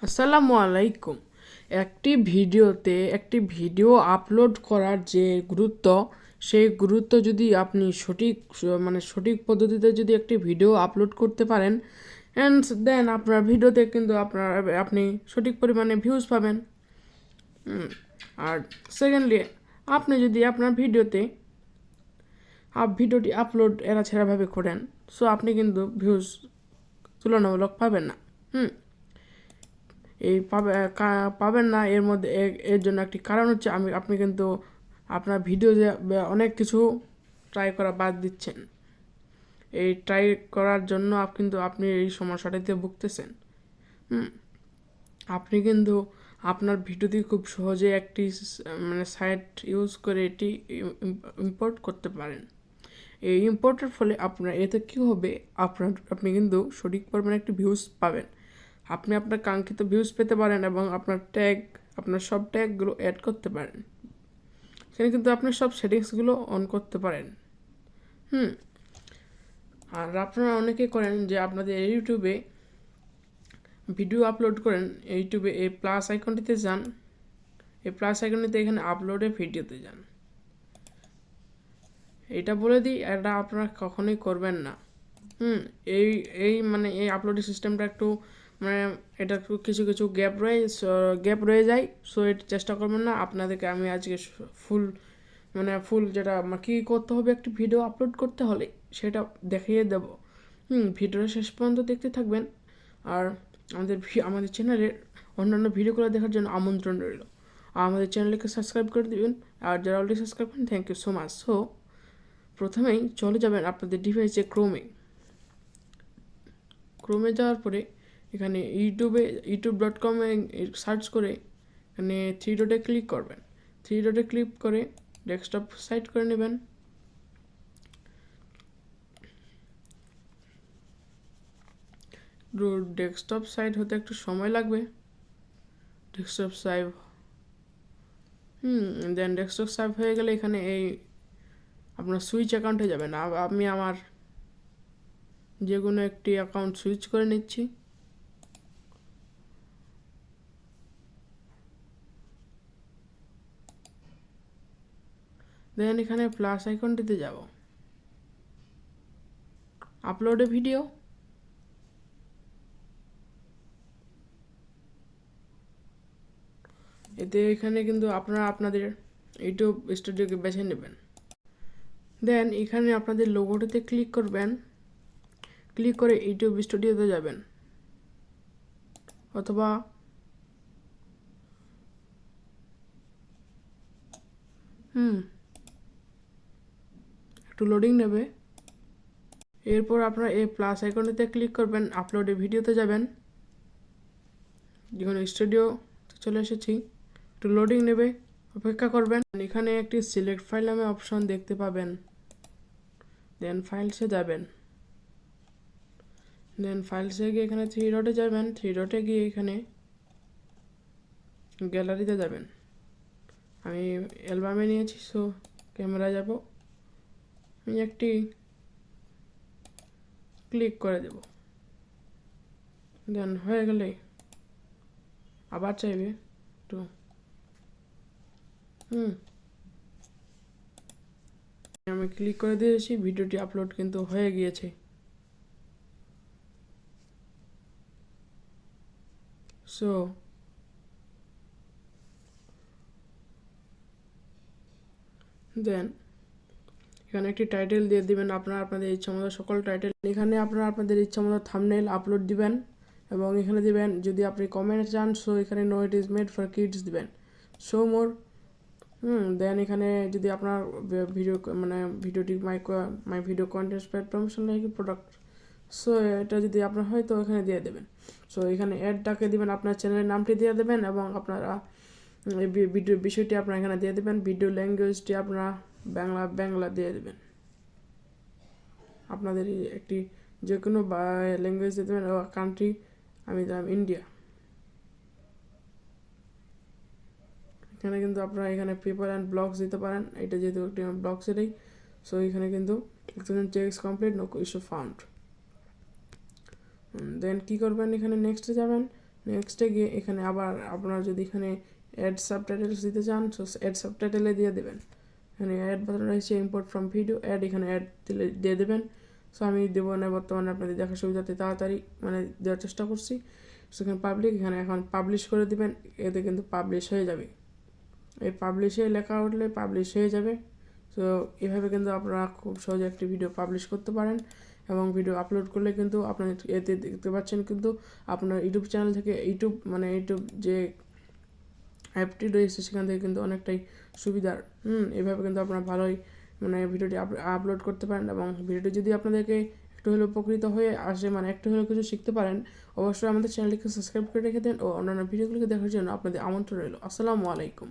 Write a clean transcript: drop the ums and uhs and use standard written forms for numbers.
আসসালামু আলাইকুম। একটি ভিডিও আপলোড করার যে গুরুত্ব, সেই গুরুত্ব যদি আপনি সঠিক পদ্ধতিতে যদি একটি ভিডিও আপলোড করতে পারেন, অ্যান্ড দেন আপনার ভিডিওতে কিন্তু আপনি সঠিক পরিমাণে ভিউজ পাবেন। আর সেকেন্ডলি, আপনি যদি আপনার ভিডিওটি আপলোড এড়াছেড়াভাবে করেন, সো আপনি কিন্তু ভিউজ তুলনামূলক পাবেন না। পাবেন না। এর জন্য একটি কারণ হচ্ছে আপনি কিন্তু আপনার ভিডিওতে অনেক কিছু ট্রাই করা বাদ দিচ্ছেন। এই ট্রাই করার জন্য কিন্তু আপনি এই সমস্যাটাতে ভুগতেছেন। আপনি কিন্তু আপনার ভিডিওটি খুব সহজে একটি সাইট ইউজ করে এটি ইম্পোর্ট করতে পারেন। এই ইম্পোর্টের ফলে এতে কী হবে, আপনি কিন্তু সঠিক পরিমাণে একটি ভিউজ পাবেন। আপনি আপনার কাঙ্ক্ষিত ভিউজ পেতে পারেন এবং আপনার সব ট্যাগগুলো অ্যাড করতে পারেন। সেখানে কিন্তু আপনি সব সেটিংসগুলো অন করতে পারেন। আর আপনারা অনেকে করেন যে আপনাদের ইউটিউবে ভিডিও আপলোড করেন, ইউটিউবে এই প্লাস আইকনটিতে যান, এই প্লাস আইকনটিতে এখানে আপলোডে ভিডিওতে যান। এটা বলে দিই, এটা আপনারা কখনোই করবেন না। এই আপলোডিং সিস্টেমটা একটু এটা একটু কিছু গ্যাপ রয়ে যায়। সো এটা চেষ্টা করবেন না। আপনাদেরকে আমি আজকে ফুল যেটা কী করতে হবে একটি ভিডিও আপলোড করতে হলে সেটা দেখিয়ে দেব। ভিডিওটা শেষ পর্যন্ত দেখতে থাকবেন। আর আমাদের চ্যানেলের অন্যান্য ভিডিওগুলো দেখার জন্য আমন্ত্রণ রইল। আর আমাদের চ্যানেলকে সাবস্ক্রাইব করে দেবেন। আর যারা অলরেডি সাবস্ক্রাইব করেন, thank you so much. So প্রথমেই চলে যাবেন আপনাদের ডিভাইসে ক্রোমে যাওয়ার পরে এখানে youtube.com সার্চ করে এখানে 3 ডটে ক্লিক করবেন। 3 ডটে ক্লিক করে ডেস্কটপ সাইট করে নেবেন। ডেস্কটপ সাইট হতে একটু সময় লাগবে। ডেস্কটপ সাইভ হয়ে গেলে এখানে আপনার সুইচ অ্যাকাউন্টে যাবেন। আমি আমার যে কোনো একটি অ্যাকাউন্ট সুইচ করে নিচ্ছি। দেন এখানে প্লাস আইকনটিতে যাব, আপলোডে ভিডিও। এখানে কিন্তু আপনারা আপনাদের ইউটিউব স্টুডিওকে বেছে নেবেন। দেন এখানে আপনাদের লোগোটিতে ক্লিক করবেন। ক্লিক করে ইউটিউব স্টুডিওতে যাবেন, অথবা একটু লোডিং নেবে। এরপর আপনারা এই প্লাস আইকনটিতে ক্লিক করবেন, আপলোডে ভিডিওতে যাবেন। যখন স্টুডিও চলে এসেছি, একটু লোডিং নেবে, অপেক্ষা করবেন। এখানে একটি সিলেক্ট ফাইল নামে অপশন দেখতে পাবেন। দেন ফাইলসে যাবেন। দেন ফাইলসে গিয়ে এখানে 3 ডটে যাবেন। 3 ডটে গিয়ে এখানে গ্যালারিতে যাবেন। আমি অ্যালবামে নিয়েছি, সো ক্যামেরায় যাব। আমি একটি ক্লিক করে দেব। দেন হয়ে গেলে আবার চাইবে একটু। আমি ক্লিক করে দিয়েছি, ভিডিওটি আপলোড কিন্তু হয়ে গিয়েছে। সো দেন এখানে একটি টাইটেল দিয়ে দিবেন। আপনাদের ইচ্ছামতো সকল টাইটেল। এখানে আপনাদের ইচ্ছামতো থাম্বনেল আপলোড দিবেন এবং এখানে দিবেন যদি আপনি কমেন্ট চান, সো এখানে no it is made for kids দিবেন। Show more. দেন এখানে যদি আপনার ভিডিওটি my video contents paid promotion like product, so এটা যদি আপনার হয় তো এখানে দিয়ে দেবেন। সো এখানে অ্যাডটাকে দিবেন, আপনার চ্যানেলের নামটি দিয়ে দেবেন এবং আপনারা এই ভিডিও বিষয়টি আপনারা এখানে দিয়ে দেবেন। ভিডিও ল্যাঙ্গুয়েজটি আপনারা বাংলা দিয়ে দেবেন। আপনাদের একটি যে কোনো ল্যাঙ্গুয়েজ দিয়ে দেবেন। কান্ট্রি আমি দিলাম ইন্ডিয়া। এখানে কিন্তু আপনারা এখানে পেপার অ্যান্ড ব্লগস দিতে পারেন। এটা যেহেতু একটি ব্লগসেরই, সো এখানে কিন্তু checks complete, no issue found. Then কী করবেন, এখানে নেক্সটে যাবেন। নেক্সটে গিয়ে এখানে আবার আপনারা যদি এখানে অ্যাড সাবটাইটেলস দিতে চান তো অ্যাড সাবটাইটেলে দিয়ে দেবেন। এখানে অ্যাড বাটন রয়েছে ইম্পোর্ট ফ্রম ভিডিও অ্যাড, এখানে অ্যাড দিলে দিয়ে দেবেন। সো আমি দেবো না বর্তমানে, আপনাদের দেখার সুবিধাতে তাড়াতাড়ি দেওয়ার চেষ্টা করছি। সেখানে পাবলিক, এখানে এখন পাবলিশ করে দিবেন, এতে কিন্তু পাবলিশ হয়ে যাবে। এই পাবলিশে লেখা উঠলে পাবলিশ হয়ে যাবে। তো এভাবে কিন্তু আপনারা খুব সহজে একটি ভিডিও পাবলিশ করতে পারেন এবং ভিডিও আপলোড করলে কিন্তু আপনার এতে দেখতে পাচ্ছেন কিন্তু আপনার ইউটিউব চ্যানেল থেকে ইউটিউব যে অ্যাপটি রয়েছে সেখান থেকে কিন্তু অনেকটাই সুবিধার। এভাবে কিন্তু আপনারা ভালোই ভিডিওটি আপলোড করতে পারেন এবং ভিডিওটি যদি আপনাদেরকে একটু হলেও উপকৃত হয়ে আসে, একটু হলেও কিছু শিখতে পারেন, অবশ্যই আমাদের চ্যানেলটিকে সাবস্ক্রাইব করে রেখে দেন ও অন্যান্য ভিডিওগুলিকে দেখার জন্য আপনাদের আমন্ত্রণ রইল। আসসালামু আলাইকুম।